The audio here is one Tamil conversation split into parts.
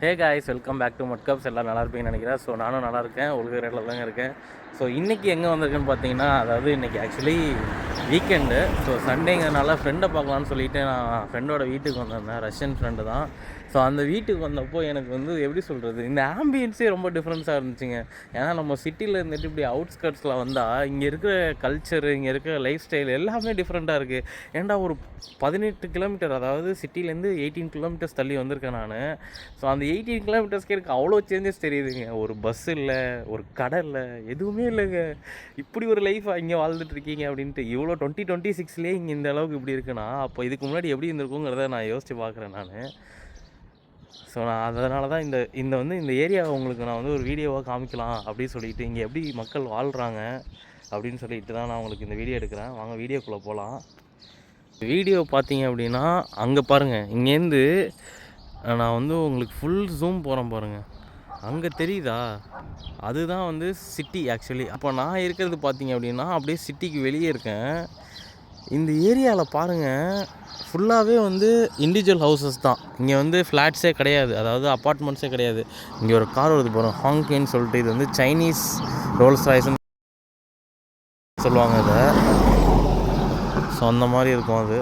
Hey guys, welcome back to Mudcups. எல்லாம் நல்லா இருப்பீங்கன்னு நினைக்கிறேன். ஸோ நானும் நல்லா இருக்கேன், ஒழுங்கு ரேட்டில் தாங்க இருக்கேன். ஸோ இன்றைக்கி எங்கே வந்திருக்குன்னு பார்த்தீங்கன்னா, அதாவது இன்றைக்கி ஆக்சுவலி வீக்கெண்டு. ஸோ சண்டேங்கிறதுனால ஃப்ரெண்டை பார்க்கலான்னு சொல்லிவிட்டு நான் ஃப்ரெண்டோட வீட்டுக்கு வந்திருந்தேன். ரஷ்யன் ஃப்ரெண்டு தான். ஸோ அந்த வீட்டுக்கு வந்தப்போ எனக்கு வந்து எப்படி சொல்கிறது, இந்த ஆம்பியன்ஸே ரொம்ப டிஃப்ரென்ஸாக இருந்துச்சுங்க. ஏன்னா நம்ம சிட்டியில் இருந்துட்டு இப்படி அவுட்ஸ்கர்ட்ஸில் வந்தால் இங்கே இருக்கிற கல்ச்சரு, இங்கே இருக்கிற லைஃப் ஸ்டைல் எல்லாமே டிஃப்ரெண்ட்டாக இருக்குது. ஏன்டா ஒரு 18 கிலோமீட்டர், அதாவது சிட்டிலேருந்து 18 கிலோமீட்டர்ஸ் தள்ளி வந்திருக்கேன் நான். ஸோ அந்த 18 கிலோமீட்டர்ஸ்க்கு எனக்கு அவ்வளோ சேஞ்சஸ் தெரியுதுங்க. ஒரு பஸ் இல்லை, ஒரு கடை இல்லை, எதுவுமே இல்லைங்க. இப்படி ஒரு லைஃப் இங்கே வாழ்ந்துட்டு இருக்கீங்க அப்படின்ட்டு. இவ்வளோ 2026லேயே இங்கே இந்த அளவுக்கு இப்படி இருக்குன்னா, அப்போ இதுக்கு முன்னாடி எப்படி இருந்திருக்குங்கிறத நான் யோசித்து பார்க்குறேன் நான். ஸோ நான் அதனால தான் இந்த ஏரியாவை உங்களுக்கு நான் வந்து ஒரு வீடியோவாக காமிக்கலாம் அப்படின்னு சொல்லிட்டு, இங்கே எப்படி மக்கள் வாழ்கிறாங்க அப்படின்னு சொல்லிட்டு தான் நான் உங்களுக்கு இந்த வீடியோ எடுக்கிறேன். வாங்க வீடியோக்குள்ளே போகலாம். வீடியோ பார்த்தீங்க அப்படின்னா அங்கே பாருங்கள், இங்கேருந்து நான் வந்து உங்களுக்கு ஃபுல் ஜூம் போகிறேன் பாருங்கள். அங்கே தெரியுதா, அதுதான் வந்து சிட்டி ஆக்சுவலி. அப்போ நான் இருக்கிறது பார்த்தீங்க அப்படின்னா அப்படியே சிட்டிக்கு வெளியே இருக்கேன். இந்த ஏரியாவில் பாருங்கள், ஃபுல்லாகவே வந்து இண்டிவிஜுவல் ஹவுசஸ் தான். இங்கே வந்து ஃப்ளாட்ஸே கிடையாது, அதாவது அப்பார்ட்மெண்ட்ஸே கிடையாது. இங்கே ஒரு கார் வருது பாருங்கள், ஹாங்கேன்னு சொல்லிட்டு. இது வந்து சைனீஸ் ரோல்ஸ் ராய்ஸ்ன்னு சொல்லுவாங்க இதை. ஸோ அந்த மாதிரி இருக்கும் அது.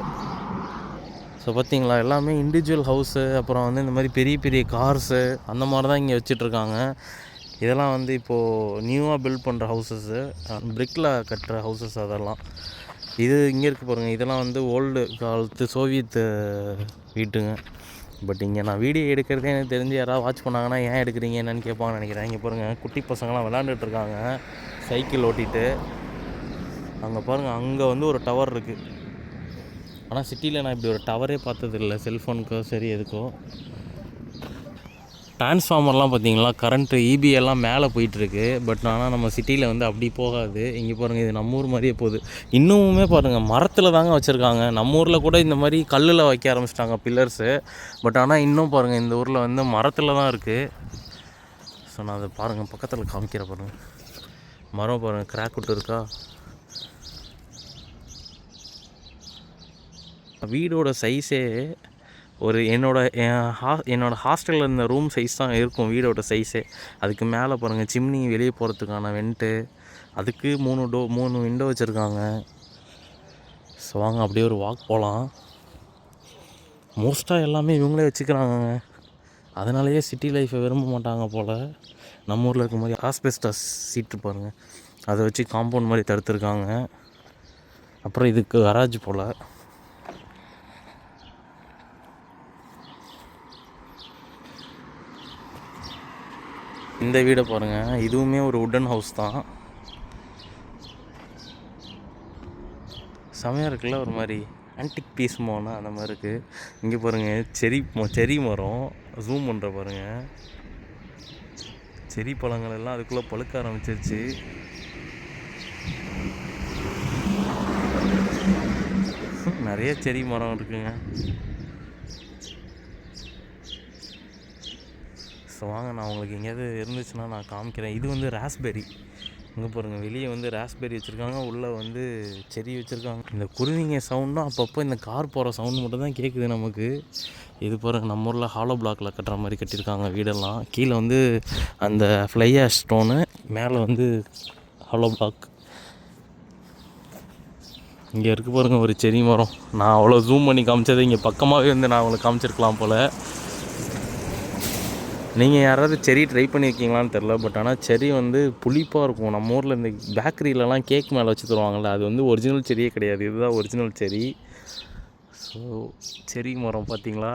ஸோ பார்த்திங்களா, எல்லாமே இண்டிவிஜுவல் ஹவுஸு, அப்புறம் வந்து இந்த மாதிரி பெரிய பெரிய கார்ஸு அந்த மாதிரி தான் இங்கே வச்சிட்ருக்காங்க. இதெல்லாம் வந்து இப்போது நியூவாக பில்ட் பண்ணுற ஹவுசஸ்ஸு, பிரிக்கில் கட்டுற ஹவுசஸ் அதெல்லாம். இது இங்கே இருக்குது பாருங்கள், இதெல்லாம் வந்து ஓல்டு காலத்து சோவியத்து வீட்டுங்க. பட் இங்கே நான் வீடியோ எடுக்கிறதே எனக்கு தெரிஞ்சு யாராவது வாட்ச் பண்ணாங்கன்னா ஏன் எடுக்கிறீங்க என்னன்னு கேட்பாங்கன்னு நினைக்கிறேன். இங்கே பாருங்கள், குட்டி பசங்களாம் விளாண்டுட்ருக்காங்க சைக்கிள் ஓட்டிகிட்டு. அங்கே பாருங்கள், அங்கே வந்து ஒரு டவர் இருக்குது. ஆனால் சிட்டியில் நான் இப்படி ஒரு டவரே பார்த்ததில்லை, செல்ஃபோனுக்கோ சரி எதுக்கோ. டிரான்ஸ்ஃபார்மர்லாம் பார்த்தீங்களா, கரண்ட்டு இபி எல்லாம் மேலே போயிட்டுருக்கு. பட் ஆனால் நம்ம சிட்டியில் வந்து அப்படி போகாது. இங்கே பாருங்கள், இது நம்ம ஊர் மாதிரியே போகுது. இன்னுமே பாருங்கள், மரத்தில் தாங்க வச்சுருக்காங்க. நம்ம ஊரில் கூட இந்த மாதிரி கல்லில் வைக்க ஆரம்பிச்சிட்டாங்க பில்லர்ஸு. பட் ஆனால் இன்னும் பாருங்கள், இந்த ஊரில் வந்து மரத்தில் தான் இருக்குது. ஸோ நான் அதை பாருங்கள், பக்கத்தில் காமிக்கிற பாருங்கள், மரம் பாருங்கள், கிராக் விட்டு இருக்கா. வீடோட சைஸே ஒரு என்னோடய ஹாஸ்டலில் இருந்த ரூம் சைஸ் தான் இருக்கும் வீடோட சைஸே. அதுக்கு மேலே பாருங்கள், சிம்னி வெளியே போகிறதுக்கான வெண்ட்டு, அதுக்கு 3 விண்டோ வச்சுருக்காங்க. ஸோ வாங்க அப்படியே ஒரு வாக் போகலாம். மோஸ்ட்டாக எல்லாமே இவங்களே வச்சுக்கிறாங்க, அதனாலேயே சிட்டி லைஃப்பை விரும்ப மாட்டாங்க போல். நம்ம ஊரில் இருக்க மாதிரி ஆஸ்பெஸ்டாஸ் சீட்டு பாருங்கள், அதை வச்சு காம்பவுண்ட் மாதிரி தடுத்துருக்காங்க. அப்புறம் இதுக்கு கராஜ் போல். இந்த வீடை பாருங்கள், இதுவுமே ஒரு வுட்டன் ஹவுஸ் தான். செமையாக இருக்குல்ல, ஒரு மாதிரி ஆன்டிக் பீஸ் மோனா அந்த மாதிரி இருக்குது. இங்கே பாருங்கள், செரி மரம் ஜூம் பண்ணுற பாருங்கள். செரி பழங்கள் எல்லாம் அதுக்குள்ளே பழுக்க ஆரம்பிச்சிருச்சு. நிறைய செரி மரம் இருக்குங்க. ஸோ வாங்க, நான் உங்களுக்கு எங்கேயாவது இருந்துச்சுன்னா நான் காமிக்கிறேன். இது வந்து ராஸ்பெரி. இங்கே பாருங்கள், வெளியே வந்து ராஸ்பெரி வச்சுருக்காங்க, உள்ளே வந்து செரி வச்சுருக்காங்க. இந்த குருவிங்க சவுண்டும் அப்பப்போ இந்த கார் போகிற சவுண்டு மட்டும் தான் கேட்குது நமக்கு. இது பாருங்கள், நம்ம ஊரில் ஹாலோ பிளாக்கில் கட்டுற மாதிரி கட்டியிருக்காங்க வீடெல்லாம். கீழே வந்து அந்த ஃப்ளை ஆஷ் ஸ்டோனு, மேலே வந்து ஹாலோ பிளாக். இங்கே இருக்குது பாருங்கள் ஒரு செரி மரம். நான் அவ்வளோ ஜூம் பண்ணி காமிச்சது, இங்கே பக்கமாகவே வந்து நான் அவங்களுக்கு காமிச்சிருக்கலாம் போல். நீங்கள் யாராவது செரி ட்ரை பண்ணியிருக்கீங்களான்னு தெரில. பட் ஆனால் செரி வந்து புளிப்பாக இருக்கும். நம்ம ஊரில் இந்த பேக்கரியிலலாம் கேக் மேலே வச்சு தருவாங்கள்ல, அது வந்து ஒரிஜினல் செரியே கிடையாது. இதுதான் ஒரிஜினல் செரி. ஸோ செரி மரம் பார்த்தீங்களா,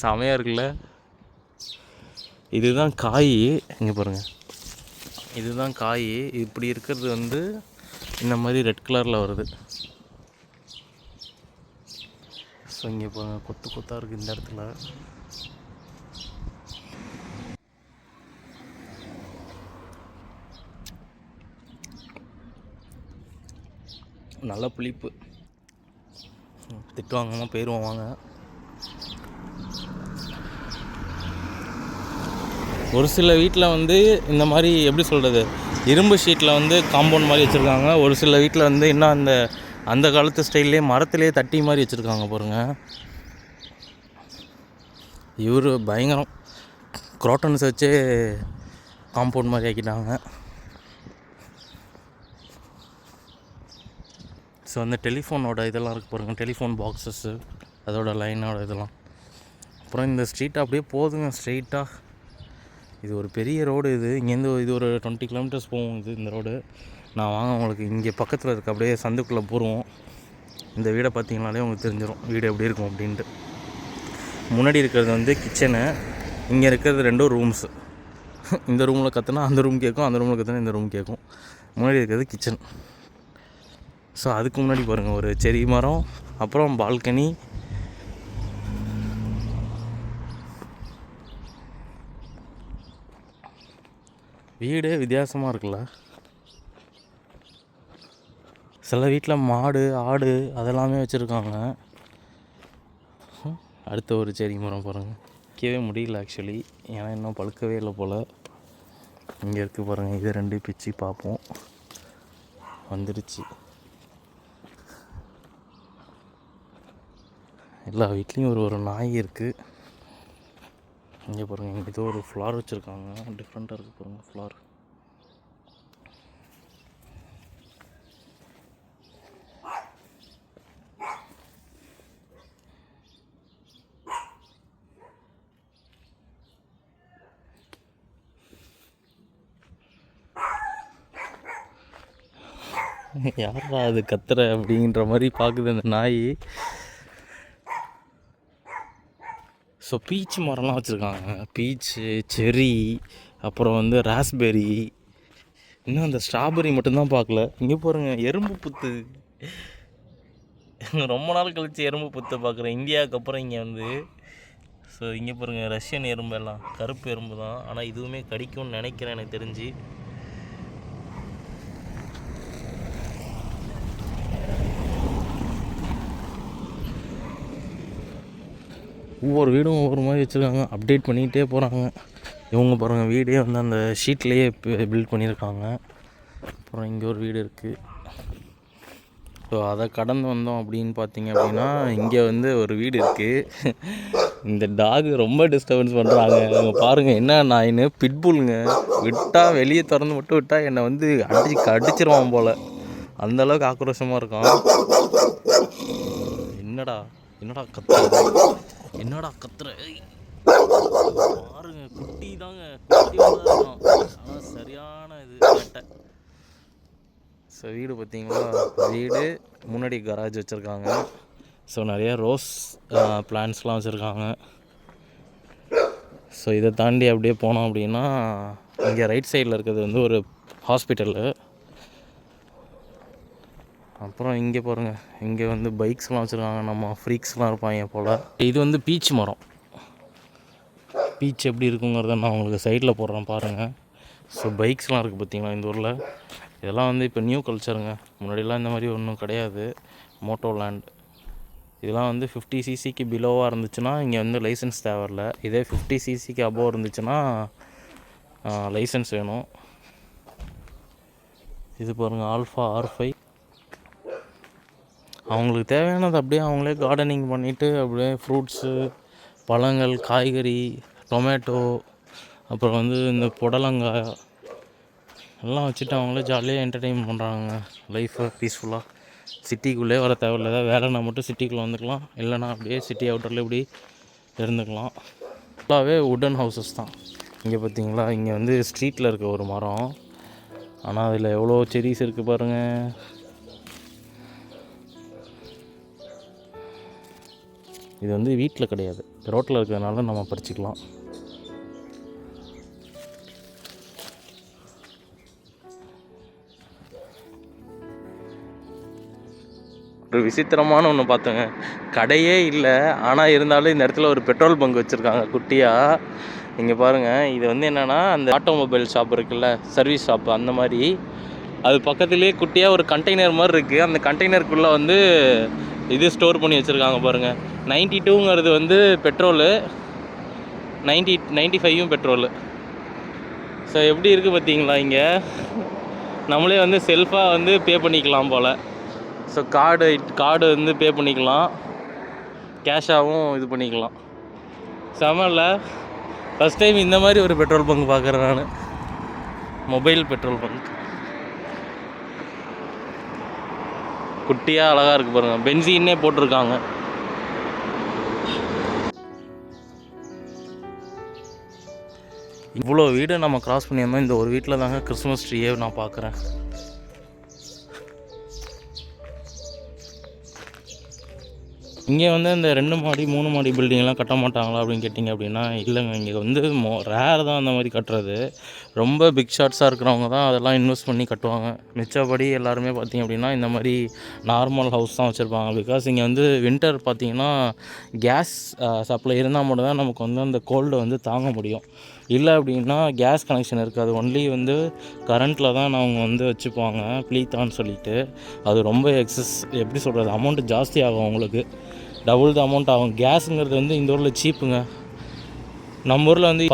செமையாக இருக்குல்ல. இதுதான் காய். இங்கே பாருங்கள், இதுதான் காய். இப்படி இருக்கிறது வந்து இந்த மாதிரி ரெட் கலரில் வருது. ஸோ இங்கே பாருங்கள், கொத்து கொத்தாக இருக்குது இந்த இடத்துல. நல்ல புளிப்பு. திட்டுவாங்கம்மா, போயிடுவோம் வாங்க. ஒரு சில வீட்டில் வந்து இந்த மாதிரி எப்படி சொல்கிறது, இரும்பு ஷீட்டில் வந்து காம்பவுண்ட் மாதிரி வச்சுருக்காங்க. ஒரு சில வீட்டில் வந்து இன்னும் அந்த காலத்து ஸ்டைல்லே மரத்துலேயே தட்டி மாதிரி வச்சுருக்காங்க பாருங்கள். இவர் பயங்கரம். க்ராட்டன்ஸ் வச்சே காம்பவுண்ட் மாதிரி ஆக்கிட்டாங்க. ஸோ வந்து டெலிஃபோனோட இதெல்லாம் இருக்குது பாருங்கள், டெலிஃபோன் பாக்ஸஸ்ஸு, அதோட லைனோட இதெல்லாம். அப்புறம் இந்த ஸ்ட்ரீட் அப்படியே போகுதுங்க ஸ்ட்ரெயிட்டாக. இது ஒரு பெரிய ரோடு. இங்கேருந்து இது ஒரு 20 கிலோமீட்டர்ஸ் போகும் இந்த ரோடு. நான் வாங்க உங்களுக்கு இங்கே பக்கத்தில் இருக்க அப்படியே சந்துக்குள்ளே போடுவோம். இந்த வீடை பார்த்தீங்கனாலே உங்களுக்கு தெரிஞ்சிடும் வீடு எப்படி இருக்கும் அப்படின்ட்டு. முன்னாடி இருக்கிறது வந்து கிச்சனு, இங்கே இருக்கிறது 2 ரூம்ஸு. இந்த ரூமில் கற்றுனா அந்த ரூம் கேட்கும், அந்த ரூமில் கற்றுனா இந்த ரூம் கேட்கும். முன்னாடி இருக்கிறது கிச்சன். ஸோ அதுக்கு முன்னாடி பாருங்கள் ஒரு செரி மரம், அப்புறம் பால்கனி. வீடு வித்தியாசமாக இருக்குல்ல. சில வீட்டில் மாடு ஆடு அதெல்லாமே வச்சுருக்காங்க. அடுத்த ஒரு செரி மரம் பாருங்கள், வைக்கவே முடியல ஆக்சுவலி, ஏன்னா இன்னும் பழுக்கவே இல்லை போல். இங்கே இருக்குது பாருங்கள், இது 2 பிச்சு பார்ப்போம். வந்துடுச்சு. எல்லா வீட்லேயும் ஒரு நாய் இருக்குது. இங்கே பாருங்கள், இங்கே ஏதோ ஒரு ஃப்ளார் வச்சுருக்காங்க, டிஃப்ரெண்ட்டாக இருக்குது பாருங்கள் ஃப்ளார். யாரா அது கத்துற அப்படின்ற மாதிரி பார்க்குது அந்த நாய். ஸோ பீச் மரம்லாம் வச்சுருக்காங்க, பீச்சு, செர்ரி, அப்புறம் வந்து ராஸ்பெரி, இன்னும் அந்த ஸ்ட்ராபெரி மட்டும்தான் பார்க்கல. இங்கே பாருங்கள் எறும்பு புத்து. ரொம்ப நாள் கழித்து எறும்பு புத்தை பார்க்குறேன் இந்தியாவுக்கு அப்புறம் இங்கே வந்து. ஸோ இங்கே பாருங்கள் ரஷ்யன் எறும்பு, எல்லாம் கருப்பு எறும்பு தான், ஆனால் இதுவுமே கடிக்கும்னு நினைக்கிறேன் எனக்கு தெரிஞ்சு. ஒவ்வொரு வீடும் ஒவ்வொரு மாதிரி வச்சுருக்காங்க, அப்டேட் பண்ணிக்கிட்டே போகிறாங்க. இவங்க பாருங்கள் வீடே வந்து அந்த ஷீட்லேயே பில்ட் பண்ணியிருக்காங்க. அப்புறம் இங்கே ஒரு வீடு இருக்குது. ஸோ அதை கடந்து வந்தோம் அப்படின்னு பார்த்தீங்க அப்படின்னா இங்கே வந்து ஒரு வீடு இருக்குது. இந்த டாகு ரொம்ப டிஸ்டர்பன்ஸ் பண்ணுறாங்க. அவங்க பாருங்கள் என்ன நாயின்னு, பிட்புல்லுங்க. விட்டால் வெளியே திறந்து மட்டும் விட்டால் என்னை வந்து அடிச்சிருவான் போல், அந்தளவுக்கு ஆக்ரோஷமாக இருக்கான். என்னடா கத்துற பாருங்க, குட்டி தாங்க, குட்டி ஆனால் சரியான இது கேட்ட. ஸோ வீடு பார்த்தீங்களா, வீடு முன்னாடி கராஜ் வச்சுருக்காங்க. ஸோ நிறைய ரோஸ் பிளான்ட்ஸ்லாம் வச்சுருக்காங்க. ஸோ இதை தாண்டி அப்படியே போனோம் அப்படின்னா இங்கே ரைட் சைடில் இருக்கிறது வந்து ஒரு ஹாஸ்பிட்டலு. அப்புறம் இங்கே பாருங்கள், இங்கே வந்து பைக்ஸ்லாம் வச்சுருக்காங்க, நம்ம ஃப்ரீக்ஸ்லாம் இருப்பாங்க போல். இது வந்து பீச் மரம். பீச் எப்படி இருக்குங்கிறத நான் உங்களுக்கு சைடில் போடுறேன் பாருங்கள். ஸோ பைக்ஸ்லாம் இருக்குது பார்த்தீங்களா இந்த ஊரில். இதெல்லாம் வந்து இப்போ நியூ கல்ச்சருங்க, முன்னாடிலாம் இந்த மாதிரி ஒன்றும் கிடையாது. மோட்டோ லேண்ட் இதெல்லாம் வந்து 50 சிசிக்கு பிலோவாக இருந்துச்சுன்னா இங்கே வந்து லைசன்ஸ் தேவையில்ல. இதே 50 சிசிக்கு அபோவ் இருந்துச்சுன்னா லைசன்ஸ் வேணும். இது பாருங்கள் ஆல்ஃபா R5. அவங்களுக்கு தேவையானது அப்படியே அவங்களே கார்டனிங் பண்ணிவிட்டு அப்படியே ஃப்ரூட்ஸு, பழங்கள், காய்கறி, டொமேட்டோ, அப்புறம் வந்து இந்த புடலங்காய் எல்லாம் வச்சுட்டு அவங்களே ஜாலியாக என்டர்டெயின் பண்ணுறாங்க லைஃப்பை பீஸ்ஃபுல்லாக. சிட்டிக்குள்ளே வர தேவையில்ல, ஏதாவது வேலைனா மட்டும் சிட்டிக்குள்ளே வந்துக்கலாம், இல்லைனா அப்படியே சிட்டி அவுட்டரில் இப்படி இருந்துக்கலாம். ஃபுல்லாகவே வுடன் ஹவுசஸ் தான். இங்கே பார்த்தீங்களா, இங்கே வந்து ஸ்ட்ரீட்டில் இருக்க ஒரு மரம், ஆனால் அதில் எவ்வளோ செரிஸ் இருக்குது பாருங்கள். இது வந்து வீட்டில் கிடையாது, ரோட்டில் இருக்கிறதுனால நம்ம பறிச்சிக்கலாம். ஒரு விசித்திரமான ஒன்று பார்த்தேங்க, கடையே இல்லை, ஆனால் இருந்தாலும் இந்த இடத்துல ஒரு பெட்ரோல் பங்க் வச்சுருக்காங்க குட்டியாக. இங்கே பாருங்கள், இது வந்து என்னென்னா அந்த ஆட்டோமொபைல் ஷாப் இருக்குல்ல, சர்வீஸ் ஷாப்பு, அந்த மாதிரி அது பக்கத்துலேயே குட்டியாக ஒரு கண்டெய்னர் மாதிரி இருக்குது. அந்த கண்டெய்னருக்குள்ளே வந்து இது ஸ்டோர் பண்ணி வச்சுருக்காங்க பாருங்கள். 92ங்கிறது வந்து பெட்ரோலு, 95ம் பெட்ரோலு. ஸோ எப்படி இருக்குது பார்த்தீங்களா, இங்கே நம்மளே வந்து செல்ஃபாக வந்து பே பண்ணிக்கலாம் போல். ஸோ கார்டு வந்து பே பண்ணிக்கலாம், கேஷாகவும் இது பண்ணிக்கலாம். செமல்ல ஃபஸ்ட் டைம் இந்த மாதிரி ஒரு பெட்ரோல் பங்க் பார்க்குறேன் நான். மொபைல் பெட்ரோல் பங்க் குட்டியாக அழகாக இருக்குது பாருங்கள். பென்சீனே போட்டிருக்காங்க. இவ்வளோ வீடு நம்ம கிராஸ் பண்ணியிருந்தோம். இந்த ஒரு வீட்டில் தாங்க கிறிஸ்மஸ் ட்ரீயே நான் பார்க்குறேன். இங்கே வந்து இந்த 2 மாடி 3 மாடி பில்டிங்லாம் கட்ட மாட்டாங்களா அப்படின்னு கேட்டிங்க அப்படின்னா இல்லைங்க. இங்கே வந்து ரேர் தான் அந்த மாதிரி கட்டுறது. ரொம்ப பிக் ஷாட்ஸாக இருக்கிறவங்க தான் அதெல்லாம் இன்வெஸ்ட் பண்ணி கட்டுவாங்க. மிச்சப்படி எல்லாருமே பார்த்திங்க அப்படின்னா இந்த மாதிரி நார்மல் ஹவுஸ் தான் வச்சுருப்பாங்க. பிகாஸ் இங்கே வந்து வின்டர் பார்த்திங்கன்னா கேஸ் சப்ளை இருந்தால் மட்டும் தான் நமக்கு வந்து அந்த கோல்டை வந்து தாங்க முடியும். இல்லை அப்படின்னா கேஸ் கனெக்ஷன் இருக்காது. ஒன்லி வந்து கரண்ட்டில் தான் அவங்க வந்து வச்சுப்பாங்க ப்ளீத்தான்னு சொல்லிட்டு. அது ரொம்ப எக்ஸஸ் எப்படி சொல்கிறது, அமௌண்ட்டு ஜாஸ்தி ஆகும் அவங்களுக்கு. டபுள் த அமௌண்ட் ஆகும். கேஸுங்கிறது வந்து இந்த ஊரில் சீப்புங்க. நம்ம ஊரில் வந்து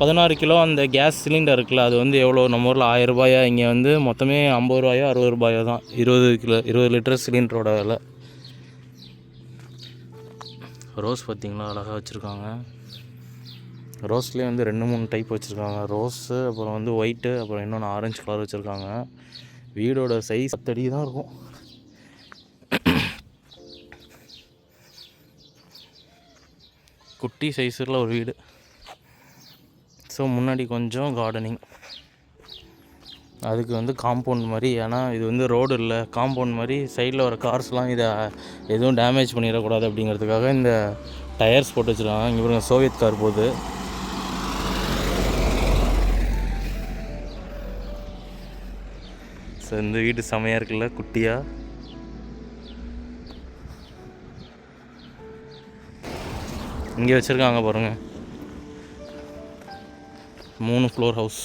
16 கிலோ அந்த கேஸ் சிலிண்டர் இருக்குல்ல, அது வந்து எவ்வளோ நம்ம ஊரில் 1000 ரூபாயா, இங்கே வந்து மொத்தமே 50 ரூபாயோ 60 ரூபாயோ தான் 20 லிட்டர் சிலிண்டரோட விலை. ரோஸ் பார்த்திங்களா அழகாக வச்சுருக்காங்க. ரோஸ்லேயே வந்து 2-3 டைப் வச்சுருக்காங்க. ரோஸு, அப்புறம் வந்து ஒயிட்டு, அப்புறம் இன்னொன்று ஆரஞ்சு கலர் வச்சுருக்காங்க. வீடோட சைஸ் 10 அடி தான் இருக்கும். குட்டி சைஸில் ஒரு வீடு. ஸோ முன்னாடி கொஞ்சம் கார்டனிங், அதுக்கு வந்து காம்பவுண்ட் மாதிரி. ஏன்னா இது வந்து ரோடு இல்லை, காம்பவுண்ட் மாதிரி. சைடில் வர கார்ஸ்லாம் இதை எதுவும் டேமேஜ் பண்ணிடக்கூடாது அப்படிங்கிறதுக்காக இந்த டயர்ஸ் போட்டு வச்சுருக்காங்க. இங்கே பாருங்க சோவியத் கார் போகுது. ஸோ இந்த வீடு செமையாக இருக்குல்ல, குட்டியாக. இங்கே வச்சுருக்காங்க பாருங்கள் 3 ஃப்ளோர் ஹவுஸ்.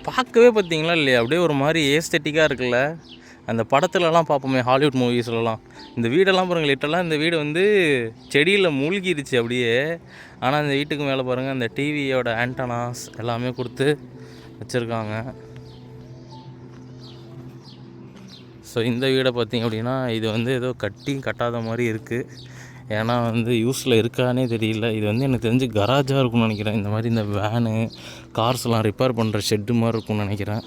பார்க்கவே பார்த்தீங்களா இல்லையா, அப்படியே ஒரு மாதிரி ஏஸ்தெட்டிக்காக இருக்குல்ல. அந்த படத்துலலாம் பார்ப்போமே, ஹாலிவுட் மூவிஸ்லலாம். இந்த வீடெல்லாம் பாருங்கள், லிட்டரெலாம் இந்த வீடு வந்து செடியில் மூழ்கிடுச்சு அப்படியே. ஆனால் இந்த வீட்டுக்கு மேலே பாருங்கள் அந்த டிவியோட ஆண்டனாஸ் எல்லாமே கொடுத்து வச்சுருக்காங்க. ஸோ இந்த வீடை பார்த்திங்க அப்படின்னா இது வந்து ஏதோ கட்டாத மாதிரி இருக்குது. ஏன்னா வந்து யூஸில் இருக்கானே தெரியல. இது வந்து எனக்கு தெரிஞ்சு கராஜாக இருக்கும்னு நினைக்கிறேன். இந்த மாதிரி இந்த வேனு கார்ஸ்லாம் ரிப்பேர் பண்ணுற ஷெட்டு மாதிரி இருக்கும்னு நினைக்கிறேன்.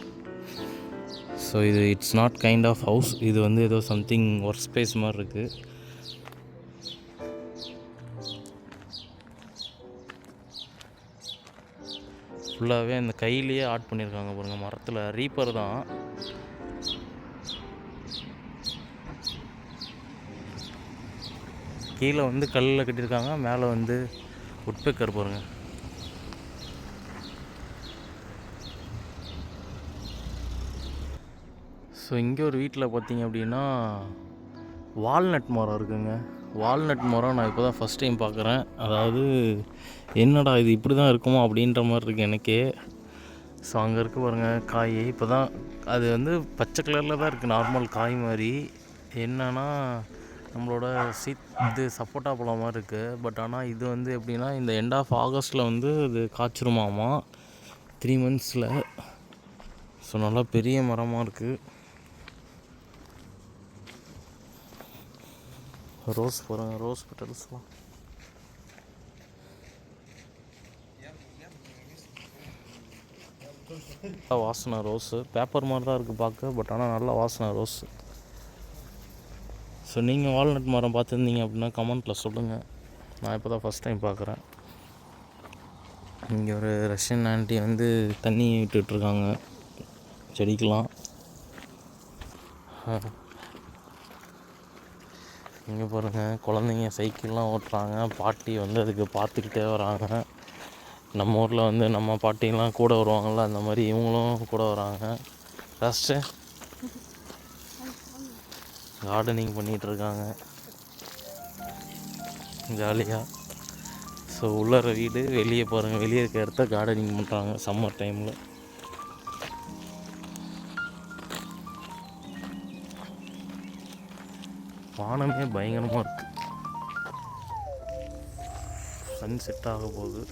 ஸோ இது it's not kind of house. இது வந்து ஏதோ சம்திங் ஒர்க் ஸ்பேஸ் மாதிரி இருக்குது. ஃபுல்லாகவே அந்த கையிலேயே ஆட் பண்ணியிருக்காங்க பாருங்கள். மரத்தில் ரீப்பர் தான். கீழே வந்து கல்லில் கட்டியிருக்காங்க, மேலே வந்து உட்பெக்கர் பாருங்கள். ஸோ இங்கே ஒரு வீட்டில் பார்த்திங்க அப்படின்னா வால்நட் மரம் இருக்குங்க. வால்நட் மரம் நான் இப்போ தான் ஃபஸ்ட் டைம் பார்க்குறேன். அதாவது என்னடா இது இப்படி தான் இருக்குமோ அப்படின்ற மாதிரி இருக்குது எனக்கே. ஸோ அங்கே இருக்க பாருங்கள் காய். இப்போ தான் அது வந்து பச்சை கலரில் தான் இருக்குது, நார்மல் காய் மாதிரி. என்னன்னா நம்மளோட இது சப்போட்டா பழம் மாதிரி இருக்குது. பட் ஆனால் இது வந்து எப்படின்னா இந்த எண்ட் ஆஃப் ஆகஸ்ட்டில் வந்து இது காய்ச்சிருமாமா 3 மந்த்ஸில். ஸோ நல்லா பெரிய மரமாக இருக்குது. ரோஸ் பாருங்கள், ரோஸ் பெட்டல்ஸ்லாம். வாசனை ரோஸு பேப்பர் மாதிரி தான் இருக்குது பார்க்க. பட் ஆனால் நல்லா வாசனை ரோஸு. ஸோ நீங்கள் வால்நட் மரம் பார்த்துருந்தீங்க அப்படின்னா கமெண்ட்டில் சொல்லுங்கள். நான் இப்போ தான் ஃபஸ்ட் டைம் பார்க்குறேன். இங்கே ஒரு ரஷ்யன் ஆண்டி வந்து தண்ணி விட்டுட்ருக்காங்க செடிக்கெலாம். இங்கே பாருங்கள் குழந்தைங்க சைக்கிள்லாம் ஓட்டுறாங்க. பாட்டி வந்து அதுக்கு பார்த்துக்கிட்டே வராங்க. நம்ம ஊரில் வந்து நம்ம பாட்டிலாம் கூட வருவாங்கள்ல, அந்த மாதிரி இவங்களும் கூட வராங்க. ஃபஸ்ட்டு கார்டனிங் பண்ணிகிட்ருக்காங்க ஜாலியாக. ஸோ உள்ளற வீடு, வெளியே பாருங்கள், வெளியே இருக்க இடத்த கார்டனிங் பண்ணுறாங்க சம்மர் டைமில். வானமே பயங்கரமாக இருக்குது. சன் செட் ஆக போகுது.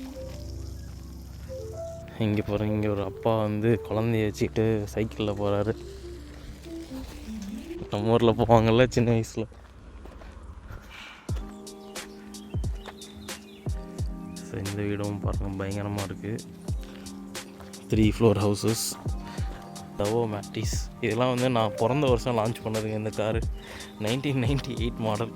இங்கே பாருங்கள், இங்கே ஒரு அப்பா வந்து குழந்தைய வச்சுக்கிட்டு சைக்கிளில் போகிறாரு. நம்ம ஊரில் போவாங்கள்ல சின்ன வயசில். இந்த வீடும் பாருங்கள் பயங்கரமாக இருக்குது. 3 floor ஹவுசஸ். டவோ மேட்டிஸ் இதெல்லாம் வந்து நான் பிறந்த வருஷம் லான்ச் பண்ணதுங்க. இந்த காரு 1998 மாடல்.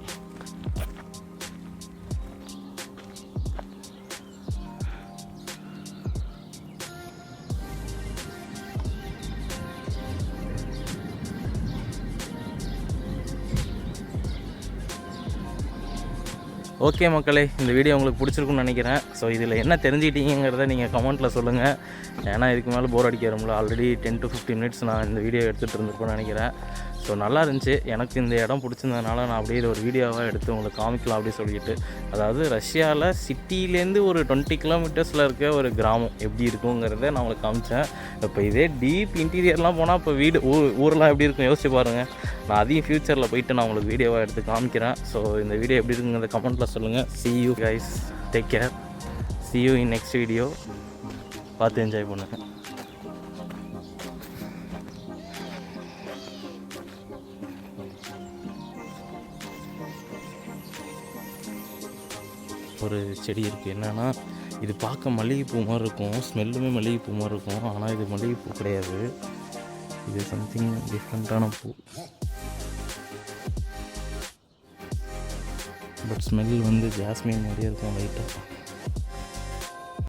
ஓகே மக்களே, இந்த வீடியோ உங்களுக்கு பிடிச்சிருக்குன்னு நினைக்கிறேன். ஸோ இதில் என்ன தெரிஞ்சுக்கிட்டீங்கிறத நீங்கள் கமெண்ட்டில் சொல்லுங்கள். ஏன்னா இதுக்கு மேலே போர் அடிக்க வரும்ல. ஆல்ரெடி 10 to 15 minutes நான் இந்த வீடியோ எடுத்துகிட்டு இருந்திருப்பேன்னு நினைக்கிறேன். ஸோ நல்லா இருந்துச்சு. எனக்கு இந்த இடம் பிடிச்சிருந்ததுனால நான் அப்படியே இதை ஒரு வீடியோவாக எடுத்து உங்களுக்கு காமிக்கலாம் அப்படி சொல்லிட்டு. அதாவது ரஷ்யாவில் சிட்டிலேருந்து ஒரு 20 kilometers இருக்க ஒரு கிராமம் எப்படி இருக்குங்கிறத நான் உங்களுக்கு காமிச்சேன். இப்போ இதே டீப் இன்டீரியர்லாம் போனால் இப்போ ஊரெலாம் எப்படி இருக்கும் யோசிச்சு பாருங்கள். நான் அதையும் ஃப்யூச்சரில் போயிட்டு நான் உங்களுக்கு வீடியோவாக எடுத்து காமிக்கிறேன். ஸோ இந்த வீடியோ எப்படி இருக்குங்கிறத கமெண்ட்டில் சொல்லுங்கள். See you guys, take care, see you in next video. பார்த்து என்ஜாய் பண்ணுங்கள். ஒரு செடி இருக்குது. என்னென்னா இது பார்க்க மல்லிகைப்பூ மாதிரி இருக்கும், ஸ்மெல்லுமே மல்லிகைப்பூ மாதிரி இருக்கும். ஆனால் இது மல்லிகைப்பூ கிடையாது, இது சம்திங் டிஃப்ரெண்ட்டான பூ. பட் ஸ்மெல் வந்து ஜாஸ்மின் மாதிரியே இருக்கும் லைட்டாக.